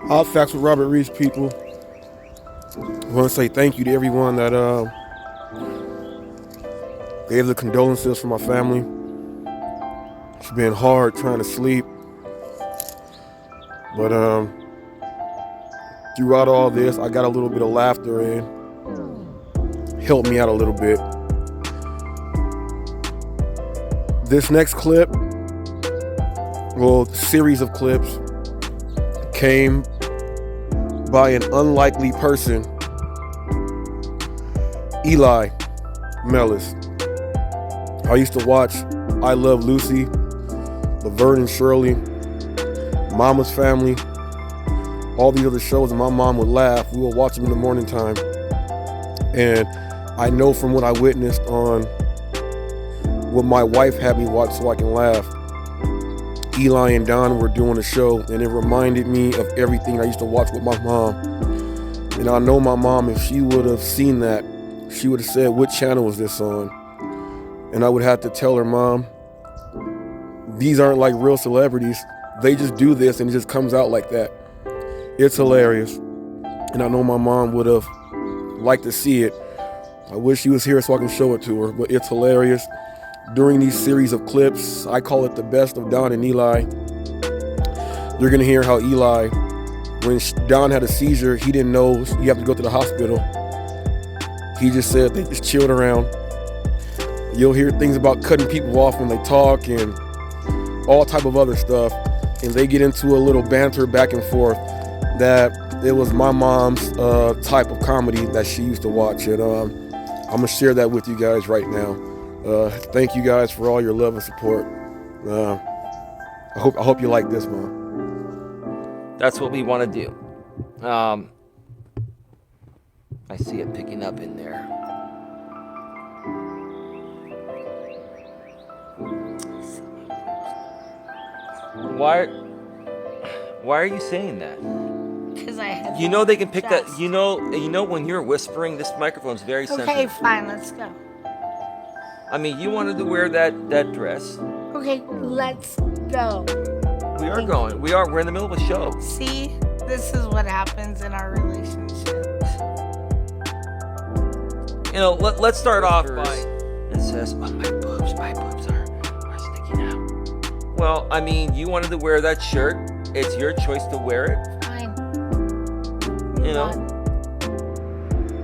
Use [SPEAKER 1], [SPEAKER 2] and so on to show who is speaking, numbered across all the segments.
[SPEAKER 1] Hot Facts with Robert Reese, people. I want to say thank you to everyone that gave the condolences for my family. It's been hard trying to sleep. But throughout all this, I got a little bit of laughter in. Helped me out a little bit. This next clip, well, series of clips, came by an unlikely person, Eli Mellis. I used to watch I Love Lucy, Laverne and Shirley, Mama's Family, all these other shows, and my mom would laugh. We would watch them in the morning time. And I know from what I witnessed on what my wife had me watch so I can laugh, Eli and Don were doing a show, and it reminded me of everything I used to watch with my mom. And I know my mom, if she would have seen that, she would have said, "What channel was this on?" And I would have to tell her, "Mom, these aren't like real celebrities. They just do this and it just comes out like that." It's hilarious. And I know my mom would have liked to see it. I wish she was here so I can show it to her, but it's hilarious. During these series of clips, I call it the best of Don and Eli. You're gonna hear how Eli, when Don had a seizure, he didn't know you have to go to the hospital. He just said they just chilled around. You'll hear things about cutting people off when they talk and all type of other stuff. And they get into a little banter back and forth that it was my mom's type of comedy that she used to watch. And I'm gonna share that with you guys right now. Thank you guys for all your love and support. I hope you like this, Mom.
[SPEAKER 2] That's what we want to do. I see it picking up in there. Why are you saying that?
[SPEAKER 3] Because I have.
[SPEAKER 2] You know they can pick that. You know when you're whispering, this microphone's very sensitive.
[SPEAKER 3] Okay, fine, let's go.
[SPEAKER 2] I mean, you wanted to wear that dress.
[SPEAKER 3] Okay, let's go.
[SPEAKER 2] We are going. We're in the middle of a show.
[SPEAKER 3] See, this is what happens in our relationship.
[SPEAKER 2] You know, let's start off by it says, "Oh, my boobs are sticking out." Well, I mean, you wanted to wear that shirt. It's your choice to wear it.
[SPEAKER 3] Fine.
[SPEAKER 2] You know.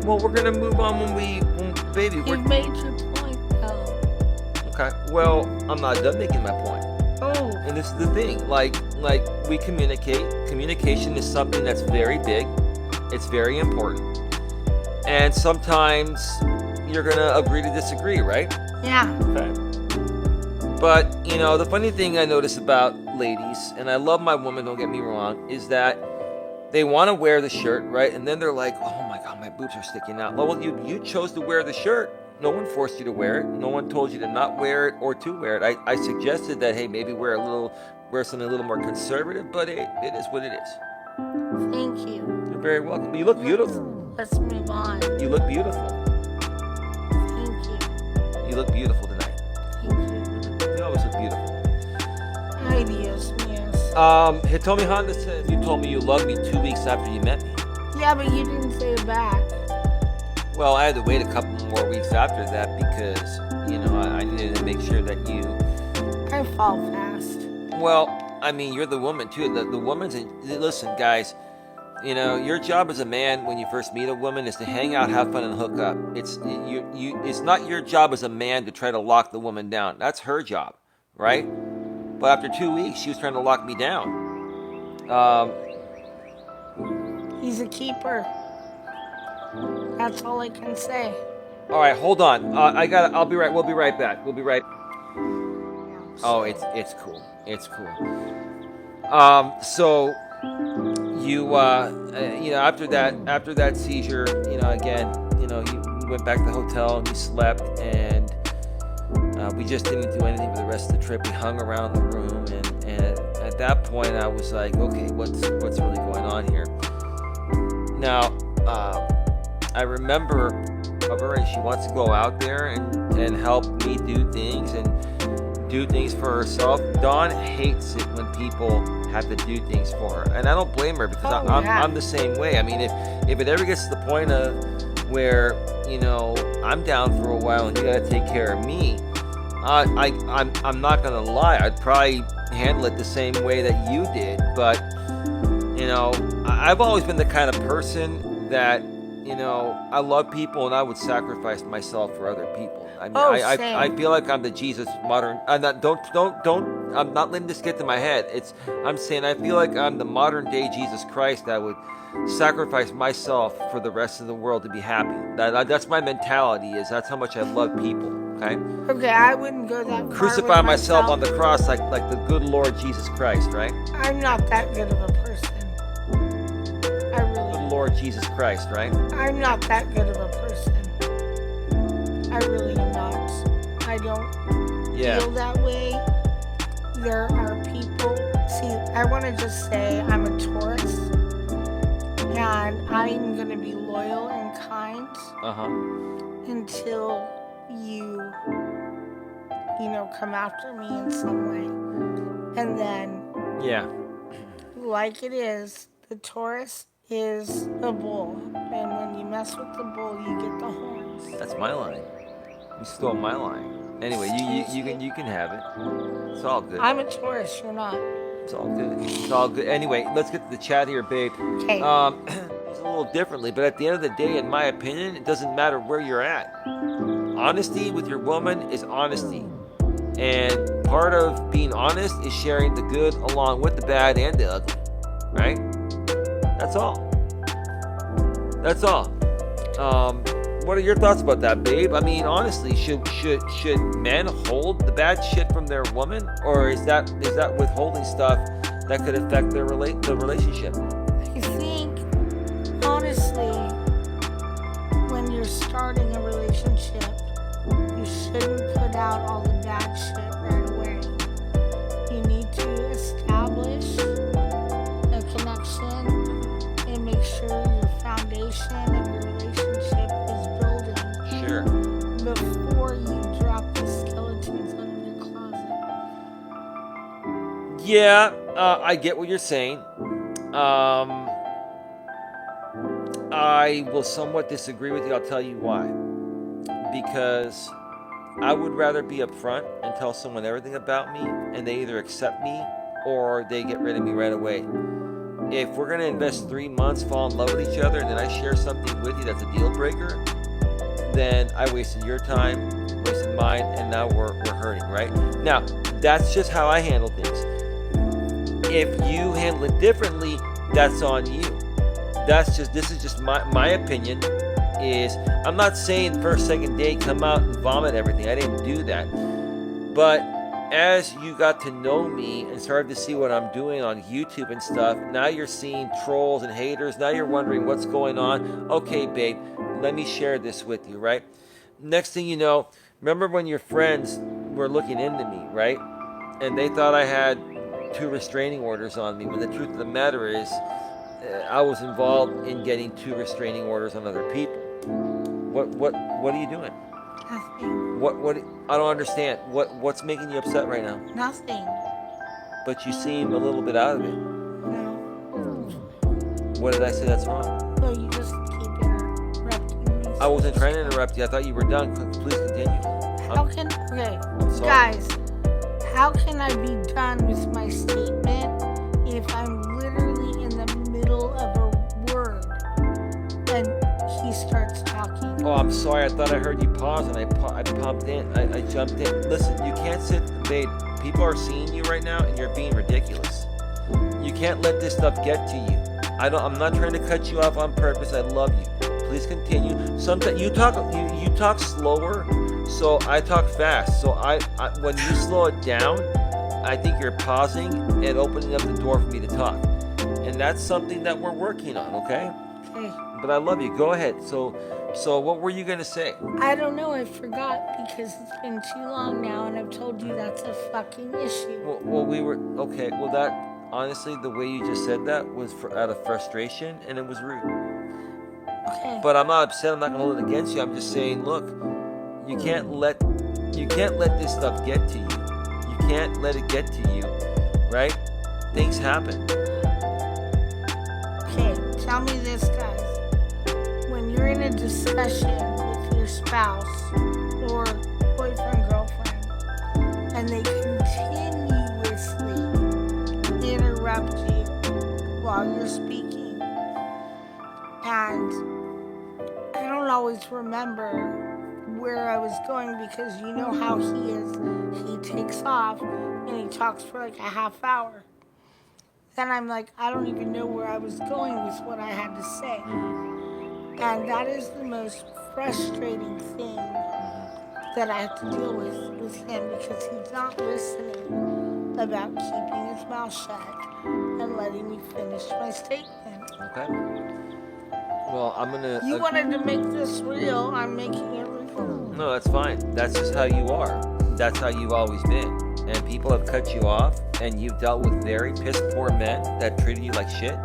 [SPEAKER 2] Well, we're gonna move on when baby.
[SPEAKER 3] You've made your point, though.
[SPEAKER 2] Okay. Well, I'm not done making my point.
[SPEAKER 3] Oh.
[SPEAKER 2] And this is the thing. Like we communicate. Communication is something that's very big. It's very important. And sometimes you're gonna agree to disagree, right?
[SPEAKER 3] Yeah.
[SPEAKER 2] Okay. But, you know, the funny thing I notice about ladies, and I love my woman, don't get me wrong, is that they want to wear the shirt, right? And then they're like, "Oh my God, my boobs are sticking out." Well, you chose to wear the shirt. No one forced you to wear it. No one told you to not wear it or to wear it. I suggested that, hey, maybe wear something a little more conservative, but it is what it is.
[SPEAKER 3] Thank you.
[SPEAKER 2] You're very welcome. You look beautiful.
[SPEAKER 3] Let's move on.
[SPEAKER 2] You look beautiful.
[SPEAKER 3] Thank you.
[SPEAKER 2] You look beautiful tonight.
[SPEAKER 3] Thank you.
[SPEAKER 2] You always look beautiful.
[SPEAKER 3] Ay, Dios mío.
[SPEAKER 2] Hitomi Honda says you told me you loved me 2 weeks after you met me.
[SPEAKER 3] Yeah, but you didn't say it back.
[SPEAKER 2] Well, I had to wait a couple more weeks after that because, you know, I needed to make sure that you...
[SPEAKER 3] I fall fast.
[SPEAKER 2] Well, I mean, you're the woman, too. The woman's... Listen, guys, you know, your job as a man when you first meet a woman is to hang out, have fun, and hook up. It's not your job as a man to try to lock the woman down. That's her job, right? But after 2 weeks, she was trying to lock me down.
[SPEAKER 3] He's a keeper. That's all I can say.
[SPEAKER 2] All right, hold on. I'll be right. We'll be right back. We'll be right. Oh, it's cool. It's cool. So you know, after that seizure, you know, again, you know, you went back to the hotel and you slept, and we just didn't do anything for the rest of the trip. We hung around the room, and at that point, I was like, okay, what's really going on here? Now, I remember of her, and she wants to go out there and help me do things and do things for herself. Dawn hates it when people have to do things for her, and I don't blame her because I'm the same way. I mean, if it ever gets to the point of where I'm down for a while and you gotta take care of me, I'm not gonna lie, I'd probably handle it the same way that you did. But I've always been the kind of person that I love people and I would sacrifice myself for other people. I mean, I feel like I'm the Jesus modern. I'm not. I'm not letting this get to my head. I'm saying I feel like I'm the modern day Jesus Christ that would sacrifice myself for the rest of the world to be happy. That's my mentality. That's how much I love people. Okay.
[SPEAKER 3] Okay, I wouldn't go that far.
[SPEAKER 2] Crucify myself on the cross like the good Lord Jesus Christ, right?
[SPEAKER 3] I'm not that good of a person. I really.
[SPEAKER 2] Good Lord Jesus Christ, right?
[SPEAKER 3] I'm not that good of a person. I really am not. I don't feel that way. There are people. See, I want to just say I'm a Taurus, and I'm gonna be loyal and kind until you come after me in some way, and then like it is, the Taurus is a bull, and when you mess with the bull, you get the horns.
[SPEAKER 2] That's my line. You stole my line. Anyway, you can have it. It's all good.
[SPEAKER 3] I'm a Taurus, you're not.
[SPEAKER 2] It's all good. It's all good. Anyway, let's get to the chat here, babe.
[SPEAKER 3] Okay.
[SPEAKER 2] It's a little differently, but at the end of the day, in my opinion, it doesn't matter where you're at. Honesty with your woman is honesty. And part of being honest is sharing the good along with the bad and the ugly. Right? That's all. That's all. What are your thoughts about that, babe? I mean, honestly, should men hold the bad shit from their woman, or is that withholding stuff that could affect the relationship?
[SPEAKER 3] I think, honestly, when you're starting a relationship, you shouldn't put out all the bad shit right away. You need to establish a connection and make sure your foundation of your relationship is building.
[SPEAKER 2] Sure.
[SPEAKER 3] Before you drop the skeletons out of your closet.
[SPEAKER 2] Yeah, I get what you're saying. I will somewhat disagree with you. I'll tell you why. Because I would rather be upfront and tell someone everything about me, and they either accept me or they get rid of me right away. If we're going to invest 3 months, fall in love with each other, and then I share something with you that's a deal breaker, then I wasted your time, wasted mine, and now we're hurting, right? Now, that's just how I handle things. If you handle it differently, that's on you. This is just my opinion. I'm not saying first, second date, come out and vomit everything. I didn't do that. But as you got to know me and started to see what I'm doing on YouTube and stuff, now you're seeing trolls and haters. Now you're wondering what's going on. Okay, babe, let me share this with you, right? Next thing you know, remember when your friends were looking into me, right? And they thought I had 2 restraining orders on me. When the truth of the matter is, I was involved in getting 2 restraining orders on other people. What are you doing?
[SPEAKER 3] Nothing.
[SPEAKER 2] What I don't understand. What's making you upset right now?
[SPEAKER 3] Nothing.
[SPEAKER 2] But you seem a little bit out of it.
[SPEAKER 3] No.
[SPEAKER 2] What did I say that's wrong?
[SPEAKER 3] No, you just keep interrupting me.
[SPEAKER 2] I wasn't trying to interrupt you. I thought you were done. Please continue.
[SPEAKER 3] Okay, guys, how can I be done with my statement if I'm literally in the middle of a word and he starts talking?
[SPEAKER 2] Oh, I'm sorry. I thought I heard you pause and I pumped in. I jumped in. Listen, you can't sit, babe. People are seeing you right now and you're being ridiculous. You can't let this stuff get to you. I'm not trying to cut you off on purpose. I love you. Please continue. Sometimes you talk slower, so I talk fast. So I when you slow it down, I think you're pausing and opening up the door for me to talk. And that's something that we're working on, okay?
[SPEAKER 3] Okay.
[SPEAKER 2] But I love you. Go ahead. So what were you going to say?
[SPEAKER 3] I don't know. I forgot because it's been too long now and I've told you that's a fucking issue.
[SPEAKER 2] Well, okay. Well, that, honestly, the way you just said that was out of frustration and it was rude.
[SPEAKER 3] Okay.
[SPEAKER 2] But I'm not upset. I'm not going to hold it against you. I'm just saying, look, you can't let this stuff get to you. You can't let it get to you, right? Things happen.
[SPEAKER 3] Okay, tell me this, guys. When you're in a discussion with your spouse or boyfriend, girlfriend, and they continuously interrupt you while you're speaking, and I don't always remember where I was going, because you know how he is. He takes off and he talks for like a half hour. Then I'm like, I don't even know where I was going with what I had to say. And that is the most frustrating thing that I have to deal with him, because he's not listening about keeping his mouth shut and letting me finish my statement.
[SPEAKER 2] Okay. Well, I'm gonna.
[SPEAKER 3] You wanted to make this real, I'm making it real.
[SPEAKER 2] No, that's fine. That's just how you are. That's how you've always been. And people have cut you off, and you've dealt with very piss poor men that treated you like shit,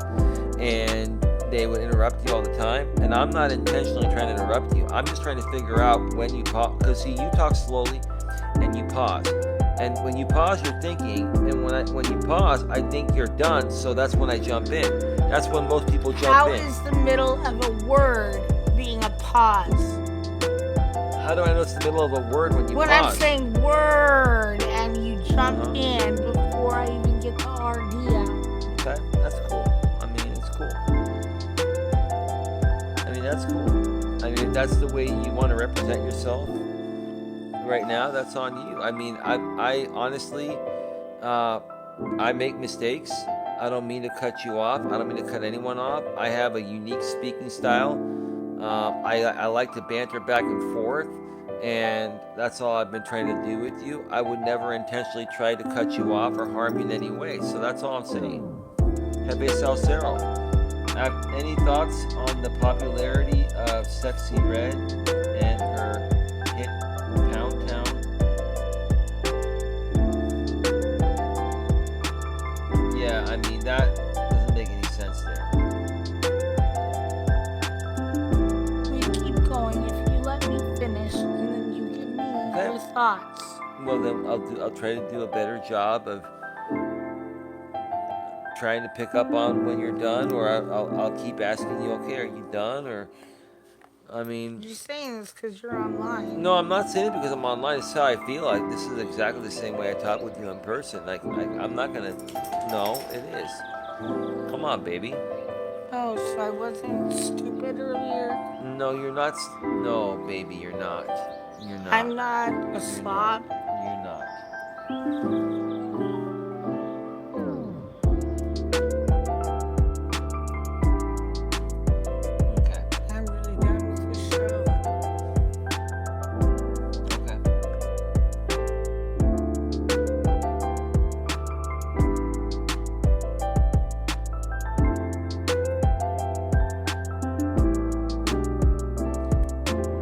[SPEAKER 2] and they would interrupt you all the time. And I'm not intentionally trying to interrupt you. I'm just trying to figure out when you pause. Because see, you talk slowly, and you pause. And when you pause, you're thinking. And when you pause, I think you're done. So that's when I jump in. That's when most people jump
[SPEAKER 3] How
[SPEAKER 2] in.
[SPEAKER 3] is the middle of a word being a pause?
[SPEAKER 2] How do I know it's the middle of a word when you
[SPEAKER 3] When
[SPEAKER 2] pause?
[SPEAKER 3] I'm saying word and you jump in before I even get the RD out.
[SPEAKER 2] Okay, that's cool. I mean, it's cool. I mean, that's cool. I mean, if that's the way you want to represent yourself right now, that's on you. I mean, I honestly, I make mistakes. I don't mean to cut you off. I don't mean to cut anyone off. I have a unique speaking style. I like to banter back and forth, and that's all I've been trying to do with you. I would never intentionally try to cut you off or harm you in any way. So that's all I'm saying. Hebe Salcero. Any thoughts on the popularity of Sexy Red and her hit Pound Town? Yeah, I mean, that doesn't make any sense there.
[SPEAKER 3] We keep going if you let me finish, and then you give me your thoughts.
[SPEAKER 2] Well, then I'll try to do a better job of trying to pick up on when you're done, or I'll keep asking you, okay, are you done? Or, I mean...
[SPEAKER 3] You're saying this because you're online.
[SPEAKER 2] No, I'm not saying it because I'm online. It's how I feel. Like, this is exactly the same way I talk with you in person. Like I'm not gonna... No, it is. Come on, baby.
[SPEAKER 3] Oh, so I wasn't stupid earlier?
[SPEAKER 2] No, you're not... No, baby, you're not. You're not.
[SPEAKER 3] I'm not a slob.
[SPEAKER 2] You're not.
[SPEAKER 3] I'm really done with this show.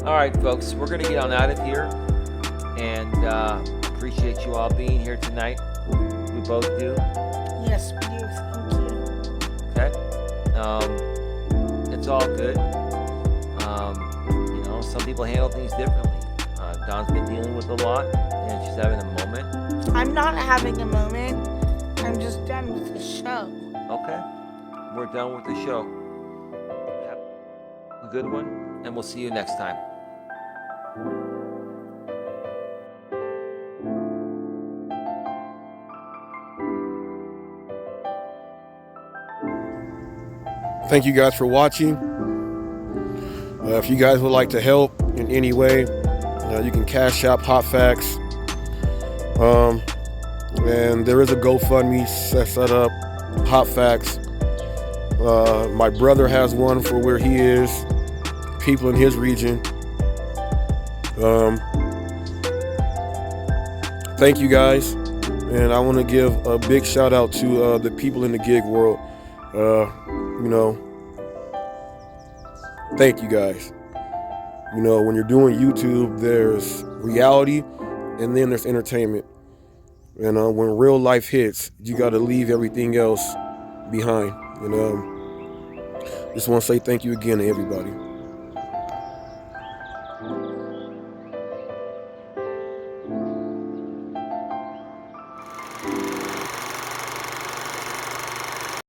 [SPEAKER 2] All right, folks, we're going to get on out of here, and appreciate you all being here tonight. We both do.
[SPEAKER 3] Yes, we do. Thank you.
[SPEAKER 2] Okay. It's all good. You know, some people handle things differently. Dawn's been dealing with a lot, and she's having a moment.
[SPEAKER 3] I'm not having a moment. I'm just done with the show.
[SPEAKER 2] Okay. We're done with the show. Have a good one, and we'll see you next time.
[SPEAKER 1] Thank you guys for watching. If you guys would like to help in any way, you can CashApp HotFacts. And there is a GoFundMe set up, HotFacts. My brother has one for where he is, people in his region. Thank you guys. And I want to give a big shout out to the people in the gig world. You know, thank you guys. You know, when you're doing YouTube, there's reality and then there's entertainment. And when real life hits, you got to leave everything else behind. And just want to say thank you again to everybody.